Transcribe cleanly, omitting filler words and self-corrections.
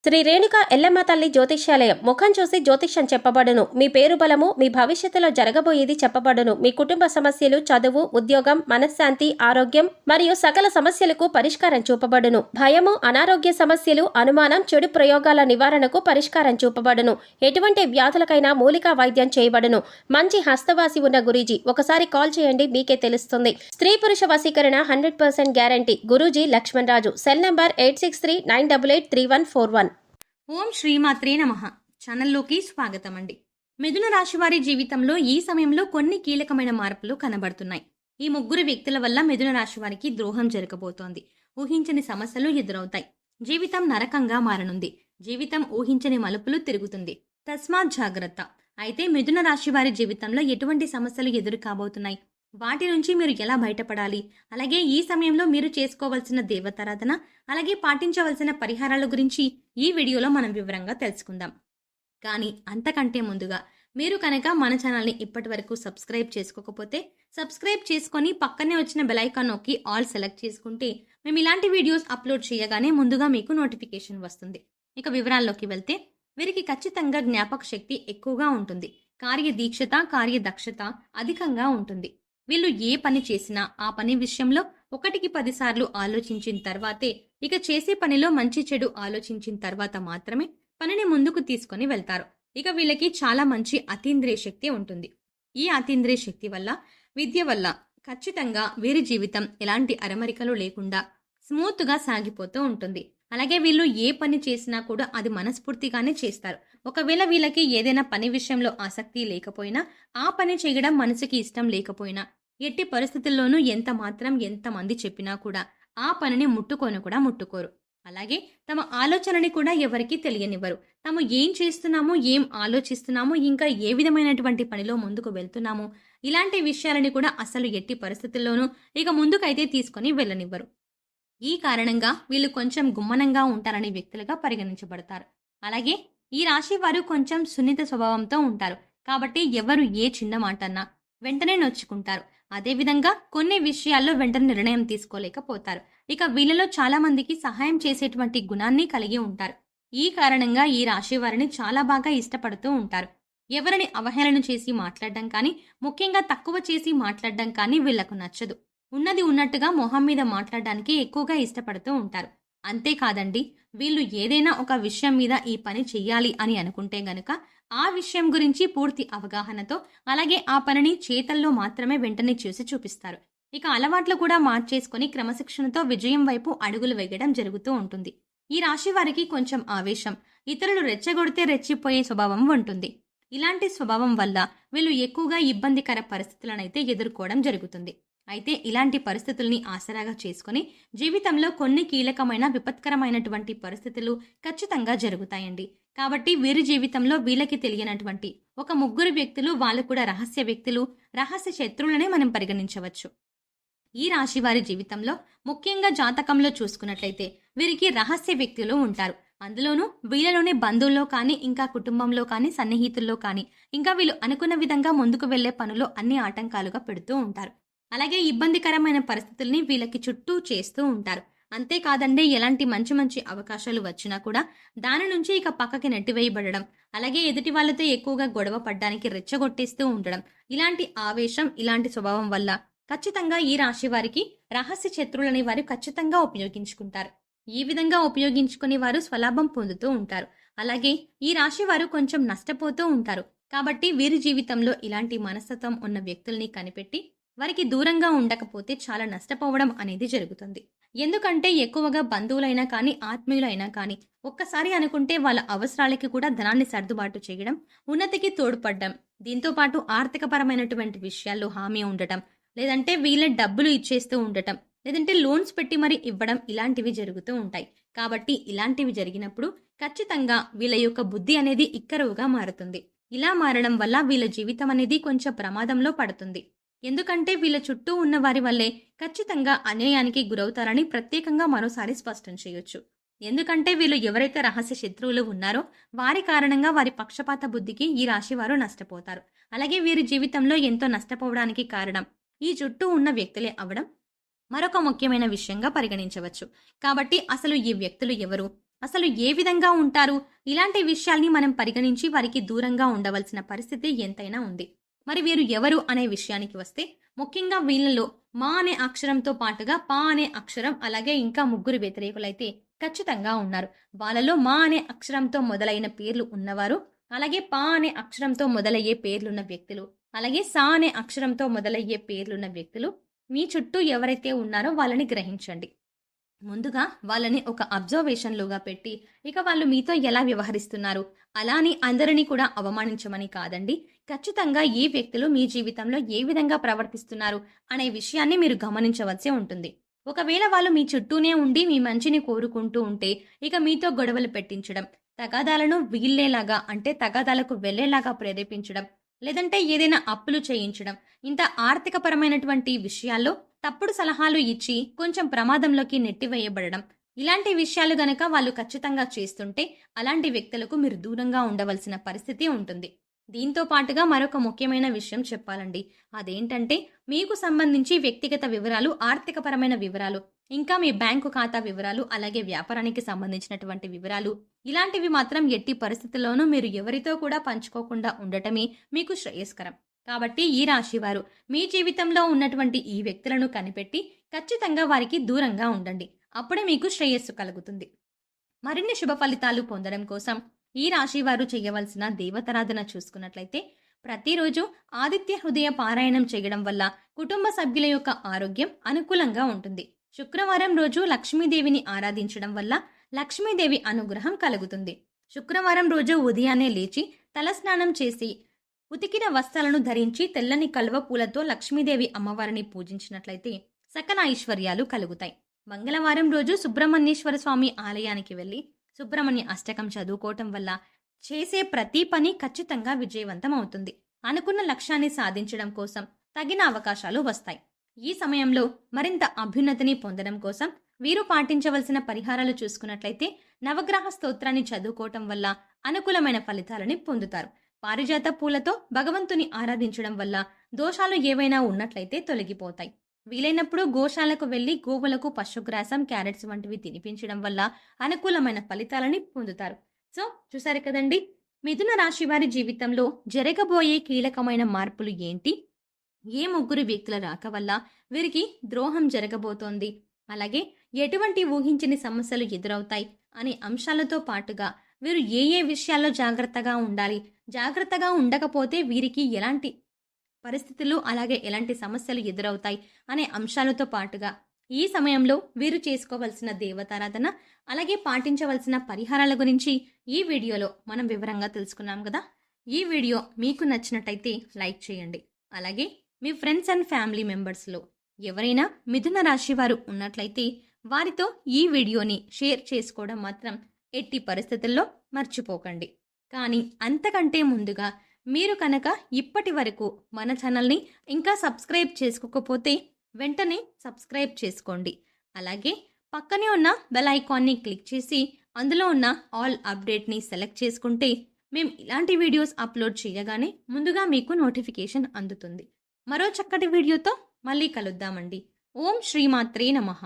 శ్రీ రేణుక ఎల్లమ్మ తల్లి జ్యోతిష్యాలయం. ముఖం చూసి జ్యోతిష్యం చెప్పబడును. మీ పేరు బలము, మీ భవిష్యత్తులో జరగబోయేది చెప్పబడును. మీ కుటుంబ సమస్యలు, చదువు, ఉద్యోగం, మనశ్శాంతి, ఆరోగ్యం మరియు సకల సమస్యలకు పరిష్కారం చూపబడును. భయము, అనారోగ్య సమస్యలు, అనుమానం, చెడు ప్రయోగాల నివారణకు పరిష్కారం చూపబడును. ఎటువంటి వ్యాధులకైనా మూలికా వైద్యం చేయబడును. మంచి హస్తవాసి ఉన్న గురూజీ. ఒకసారి కాల్ చేయండి, మీకే తెలుస్తుంది. స్త్రీ పురుష వశీకరణ 100% guarantee. Guruji Lakshman Raju. Cell number 8639883141. ఓం శ్రీమాత్రే నమః. ఛానల్లోకి స్వాగతం అండి. మిథున రాశి వారి జీవితంలో ఈ సమయంలో కొన్ని కీలకమైన మార్పులు కనబడుతున్నాయి. ఈ ముగ్గురు వ్యక్తుల వల్ల మిథున రాశి వారికి ద్రోహం జరగబోతోంది. ఊహించని సమస్యలు ఎదురవుతాయి. జీవితం నరకంగా మారనుంది. జీవితం ఊహించని మలుపులు తిరుగుతుంది. తస్మాత్ జాగ్రత్త. అయితే మిథున రాశి వారి జీవితంలో ఎటువంటి సమస్యలు ఎదురు కాబోతున్నాయి, వాటి నుంచి మీరు ఎలా బయటపడాలి, అలాగే ఈ సమయంలో మీరు చేసుకోవాల్సిన దేవతారాధన, అలాగే పాటించవలసిన పరిహారాల గురించి ఈ వీడియోలో మనం వివరంగా తెలుసుకుందాం. కానీ అంతకంటే ముందుగా మీరు కనుక మన ఛానల్ని ఇప్పటి వరకు సబ్స్క్రైబ్ చేసుకోకపోతే సబ్స్క్రైబ్ చేసుకొని పక్కనే వచ్చిన బెల్ ఐకాన్ నొక్కి ఆల్ సెలెక్ట్ చేసుకుంటే మేము ఇలాంటి వీడియోస్ అప్లోడ్ చేయగానే ముందుగా మీకు నోటిఫికేషన్ వస్తుంది. ఇక వివరాల్లోకి వెళ్తే వీరికి ఖచ్చితంగా జ్ఞాపక శక్తి ఎక్కువగా ఉంటుంది. కార్యదీక్షత, కార్యదక్షత అధికంగా ఉంటుంది. వీళ్ళు ఏ పని చేసినా ఆ పని విషయంలో 1కి 10 సార్లు ఆలోచించిన తర్వాతే, ఇక చేసే పనిలో మంచి చెడు ఆలోచించిన తర్వాత మాత్రమే పనిని ముందుకు తీసుకొని వెళ్తారు. ఇక వీళ్ళకి చాలా మంచి అతీంద్రియ శక్తి ఉంటుంది. ఈ అతీంద్రియ శక్తి వల్ల, విద్య వల్ల ఖచ్చితంగా వీరి జీవితం ఎలాంటి అరమరికలు లేకుండా స్మూత్ గా సాగిపోతూ ఉంటుంది. అలాగే వీళ్ళు ఏ పని చేసినా కూడా అది మనస్ఫూర్తిగానే చేస్తారు. ఒకవేళ వీళ్ళకి ఏదైనా పని విషయంలో ఆసక్తి లేకపోయినా, ఆ పని చేయడం మనసుకి ఇష్టం లేకపోయినా, ఎట్టి పరిస్థితుల్లోనూ ఎంతమంది చెప్పినా కూడా ఆ పనిని ముట్టుకోరు. అలాగే తమ ఆలోచనని కూడా ఎవరికీ తెలియనివ్వరు. తాము ఏం చేస్తున్నామో, ఏం ఆలోచిస్తున్నామో, ఇంకా ఏ విధమైనటువంటి పనిలో ముందుకు వెళ్తున్నామో, ఇలాంటి విషయాలని కూడా అసలు ఎట్టి పరిస్థితుల్లోనూ ఇక ముందుకైతే తీసుకొని వెళ్ళనివ్వరు. ఈ కారణంగా వీళ్ళు కొంచెం గుమ్మనంగా ఉంటారనే వ్యక్తులుగా పరిగణించబడతారు. అలాగే ఈ రాశి వారు కొంచెం సున్నిత స్వభావంతో ఉంటారు. కాబట్టి ఎవరు ఏ చిన్న మాట అన్నా వెంటనే నొచ్చుకుంటారు. అదేవిధంగా కొన్ని విషయాల్లో వెంటనే నిర్ణయం తీసుకోలేకపోతారు. ఇక వీళ్ళలో చాలా మందికి సహాయం చేసేటువంటి గుణాన్ని కలిగి ఉంటారు. ఈ కారణంగా ఈ రాశి వారిని చాలా బాగా ఇష్టపడుతూ ఉంటారు. ఎవరిని అవహేళన చేసి మాట్లాడడం కానీ, ముఖ్యంగా తక్కువ చేసి మాట్లాడడం కానీ వీళ్లకు నచ్చదు. ఉన్నది ఉన్నట్టుగా మొహం మీద మాట్లాడడానికి ఎక్కువగా ఇష్టపడుతూ ఉంటారు. అంతేకాదండి, వీళ్ళు ఏదైనా ఒక విషయం మీద ఈ పని చెయ్యాలి అని అనుకుంటే గనుక ఆ విషయం గురించి పూర్తి అవగాహనతో, అలాగే ఆ పనిని చేతల్లో మాత్రమే వెంటనే చేసి చూపిస్తారు. ఇక అలవాట్లు కూడా మార్చేసుకొని క్రమశిక్షణతో విజయం వైపు అడుగులు వేయడం జరుగుతూ ఉంటుంది. ఈ రాశి వారికి కొంచెం ఆవేశం, ఇతరులు రెచ్చగొడితే రెచ్చిపోయే స్వభావం ఉంటుంది. ఇలాంటి స్వభావం వల్ల వీళ్ళు ఎక్కువగా ఇబ్బందికర పరిస్థితులనైతే ఎదుర్కోవడం జరుగుతుంది. అయితే ఇలాంటి పరిస్థితుల్ని ఆసరాగా చేసుకుని జీవితంలో కొన్ని కీలకమైన విపత్కరమైనటువంటి పరిస్థితులు ఖచ్చితంగా జరుగుతాయండి. కాబట్టి వీరి జీవితంలో వీళ్ళకి తెలియనటువంటి ఒక ముగ్గురు వ్యక్తులు, వాళ్ళు కూడా రహస్య వ్యక్తులు, రహస్య శత్రువులనే మనం పరిగణించవచ్చు. ఈ రాశి వారి జీవితంలో ముఖ్యంగా జాతకంలో చూసుకున్నట్లయితే వీరికి రహస్య వ్యక్తులు ఉంటారు. అందులోనూ వీళ్ళలోని బంధువుల్లో కానీ, ఇంకా కుటుంబంలో కానీ, సన్నిహితుల్లో కానీ, ఇంకా వీళ్ళు అనుకున్న విధంగా ముందుకు వెళ్లే పనులో అన్ని ఆటంకాలుగా పెడుతూ ఉంటారు. అలాగే ఇబ్బందికరమైన పరిస్థితుల్ని వీళ్ళకి చుట్టూ చేస్తూ ఉంటారు. అంతేకాదండి, ఎలాంటి మంచి అవకాశాలు వచ్చినా కూడా దాని నుంచి ఇక పక్కకి నెట్టివేయబడడం, అలాగే ఎదుటి వాళ్ళతో ఎక్కువగా గొడవ పడ్డానికి రెచ్చగొట్టేస్తూ ఉండడం, ఇలాంటి ఆవేశం, ఇలాంటి స్వభావం వల్ల ఖచ్చితంగా ఈ రాశి వారికి రహస్య శత్రువులని వారు ఖచ్చితంగా ఉపయోగించుకుంటారు. ఈ విధంగా ఉపయోగించుకుని వారు స్వలాభం పొందుతూ ఉంటారు. అలాగే ఈ రాశి వారు కొంచెం నష్టపోతూ ఉంటారు. కాబట్టి వీరి జీవితంలో ఇలాంటి మనస్తత్వం ఉన్న వ్యక్తుల్ని కనిపెట్టి వారికి దూరంగా ఉండకపోతే చాలా నష్టపోవడం అనేది జరుగుతుంది. ఎందుకంటే ఎక్కువగా బంధువులైనా కానీ, ఆత్మీయులైనా కానీ ఒక్కసారి అనుకుంటే వాళ్ళ అవసరాలకి కూడా ధనాన్ని సర్దుబాటు చేయడం, ఉన్నతికి తోడ్పడడం, దీంతో పాటు ఆర్థికపరమైనటువంటి విషయాల్లో హామీ ఉండటం, లేదంటే వీళ్ళ డబ్బులు ఇచ్చేస్తూ ఉండటం, లేదంటే లోన్స్ పెట్టి మరి ఇవ్వడం, ఇలాంటివి జరుగుతూ ఉంటాయి. కాబట్టి ఇలాంటివి జరిగినప్పుడు ఖచ్చితంగా వీళ్ళ యొక్క బుద్ధి అనేది ఇక్కరువుగా మారుతుంది. ఇలా మారడం వల్ల వీళ్ళ జీవితం అనేది కొంచెం ప్రమాదంలో పడుతుంది. ఎందుకంటే వీళ్ళ చుట్టూ ఉన్న వారి వల్లే ఖచ్చితంగా అన్యాయానికి గురవుతారని ప్రత్యేకంగా మరోసారి స్పష్టం చేయొచ్చు. ఎందుకంటే వీళ్ళు ఎవరైతే రహస్య శత్రువులు ఉన్నారో వారి కారణంగా వారి పక్షపాత బుద్ధికి ఈ రాశి వారు నష్టపోతారు. అలాగే వీరి జీవితంలో ఎంతో నష్టపోవడానికి కారణం ఈ చుట్టూ ఉన్న వ్యక్తులే అవడం మరొక ముఖ్యమైన విషయంగా పరిగణించవచ్చు. కాబట్టి అసలు ఈ వ్యక్తులు ఎవరు, అసలు ఏ విధంగా ఉంటారు, ఇలాంటి విషయాల్ని మనం పరిగణించి వారికి దూరంగా ఉండవలసిన పరిస్థితి ఎంతైనా ఉంది. మరి వీరు ఎవరు అనే విషయానికి వస్తే, ముఖ్యంగా వీళ్ళలో మా అనే అక్షరంతో పాటుగా పా అనే అక్షరం, అలాగే ఇంకా ముగ్గురు వ్యతిరేకులైతే ఖచ్చితంగా ఉన్నారు. వాళ్ళలో మా అనే అక్షరంతో మొదలైన పేర్లు ఉన్నవారు, అలాగే పా అనే అక్షరంతో మొదలయ్యే పేర్లున్న వ్యక్తులు, అలాగే సా అనే అక్షరంతో మొదలయ్యే పేర్లున్న వ్యక్తులు మీ చుట్టూ ఎవరైతే ఉన్నారో వాళ్ళని గ్రహించండి. ముందుగా వాళ్ళని ఒక అబ్జర్వేషన్లుగా పెట్టి, ఇక వాళ్ళు మీతో ఎలా వ్యవహరిస్తున్నారు, అలాని అందరినీ కూడా అవమానించమని కాదండి. ఖచ్చితంగా ఈ వ్యక్తులు మీ జీవితంలో ఏ విధంగా ప్రవర్తిస్తున్నారు అనే విషయాన్ని మీరు గమనించవలసి ఉంటుంది. ఒకవేళ వాళ్ళు మీ చుట్టూనే ఉండి మీ మంచిని కోరుకుంటూ ఉంటే, ఇక మీతో గొడవలు పెట్టించడం, తగాదాలను వీళ్ళేలాగా అంటే తగాదాలకు వెళ్లేలాగా ప్రేరేపించడం, లేదంటే ఏదైనా అప్పులు చేయించడం, ఇంత ఆర్థికపరమైనటువంటి విషయాల్లో తప్పుడు సలహాలు ఇచ్చి కొంచెం ప్రమాదంలోకి నెట్టివేయబడడం, ఇలాంటి విషయాలు గనక వాళ్ళు ఖచ్చితంగా చేస్తుంటే అలాంటి వ్యక్తులకు మీరు దూరంగా ఉండవలసిన పరిస్థితి ఉంటుంది. దీంతో పాటుగా మరొక ముఖ్యమైన విషయం చెప్పాలండి. అదేంటంటే, మీకు సంబంధించి వ్యక్తిగత వివరాలు, ఆర్థికపరమైన వివరాలు, ఇంకా మీ బ్యాంకు ఖాతా వివరాలు, అలాగే వ్యాపారానికి సంబంధించినటువంటి వివరాలు, ఇలాంటివి మాత్రం ఎట్టి పరిస్థితుల్లోనూ మీరు ఎవరితో కూడా పంచుకోకుండా ఉండటమే మీకు శ్రేయస్కరం. కాబట్టి ఈ రాశివారు మీ జీవితంలో ఉన్నటువంటి ఈ వ్యక్తులను కనిపెట్టి ఖచ్చితంగా వారికి దూరంగా ఉండండి. అప్పుడే మీకు శ్రేయస్సు కలుగుతుంది. మరిన్ని శుభ ఫలితాలు పొందడం కోసం ఈ రాశివారు చేయవలసిన దేవతారాధన చూసుకున్నట్లయితే, ప్రతిరోజు ఆదిత్య హృదయ పారాయణం చేయడం వల్ల కుటుంబ సభ్యుల యొక్క ఆరోగ్యం అనుకూలంగా ఉంటుంది. శుక్రవారం రోజు లక్ష్మీదేవిని ఆరాధించడం వల్ల లక్ష్మీదేవి అనుగ్రహం కలుగుతుంది. శుక్రవారం రోజు ఉదయాన్నే లేచి తలస్నానం చేసి ఉతికిన వస్త్రాలను ధరించి తెల్లని కలువ పూలతో లక్ష్మీదేవి అమ్మవారిని పూజించినట్లయితే సకల ఐశ్వర్యాలు కలుగుతాయి. మంగళవారం రోజు సుబ్రహ్మణ్యేశ్వర స్వామి ఆలయానికి వెళ్లి సుబ్రహ్మణ్య అష్టకం చదువుకోవటం వల్ల చేసే ప్రతి పని ఖచ్చితంగా విజయవంతం అవుతుంది. అనుకున్న లక్ష్యాన్ని సాధించడం కోసం తగిన అవకాశాలు వస్తాయి. ఈ సమయంలో మరింత అభ్యున్నతిని పొందడం కోసం వీరు పాటించవలసిన పరిహారాలు చూసుకున్నట్లయితే, నవగ్రహ స్తోత్రాన్ని చదువుకోవటం వల్ల అనుకూలమైన ఫలితాలని పొందుతారు. పారిజాత పూలతో భగవంతుని ఆరాధించడం వల్ల దోషాలు ఏవైనా ఉన్నట్లయితే తొలగిపోతాయి. వీలైనప్పుడు గోశాలకు వెళ్లి గోవులకు పశుగ్రాసం, క్యారెట్స్ వంటివి తినిపించడం వల్ల అనుకూలమైన ఫలితాలని పొందుతారు. సో చూసారు కదండి, మిథున రాశి వారి జీవితంలో జరగబోయే కీలకమైన మార్పులు ఏంటి, ఏ ముగ్గురు వ్యక్తుల రాక వల్ల వీరికి ద్రోహం జరగబోతోంది, అలాగే ఎటువంటి ఊహించని సమస్యలు ఎదురవుతాయి అనే అంశాలతో పాటుగా వీరు ఏ ఏ విషయాల్లో జాగ్రత్తగా ఉండాలి, జాగ్రత్తగా ఉండకపోతే వీరికి ఎలాంటి పరిస్థితులు అలాగే ఎలాంటి సమస్యలు ఎదురవుతాయి అనే అంశాలతో పాటుగా ఈ సమయంలో వీరు చేసుకోవలసిన దేవతారాధన, అలాగే పాటించవలసిన పరిహారాల గురించి ఈ వీడియోలో మనం వివరంగా తెలుసుకున్నాం కదా. ఈ వీడియో మీకు నచ్చినట్టయితే లైక్ చేయండి. అలాగే మీ ఫ్రెండ్స్ అండ్ ఫ్యామిలీ మెంబర్స్లో ఎవరైనా మిథున రాశి వారు ఉన్నట్లయితే వారితో ఈ వీడియోని షేర్ చేసుకోవడం మాత్రం ఎట్టి పరిస్థితుల్లో మర్చిపోకండి. కానీ అంతకంటే ముందుగా మీరు కనుక ఇప్పటి వరకు మన ఛానల్ని ఇంకా సబ్స్క్రైబ్ చేసుకోకపోతే వెంటనే సబ్స్క్రైబ్ చేసుకోండి. అలాగే పక్కనే ఉన్న బెల్ ఐకాన్ని క్లిక్ చేసి అందులో ఉన్న ఆల్ అప్డేట్ని సెలెక్ట్ చేసుకుంటే మేము ఇలాంటి వీడియోస్ అప్లోడ్ చేయగానే ముందుగా మీకు నోటిఫికేషన్ అందుతుంది. మరో చక్కటి వీడియోతో మళ్ళీ కలుద్దామండి. ఓం శ్రీమాత్రే నమః.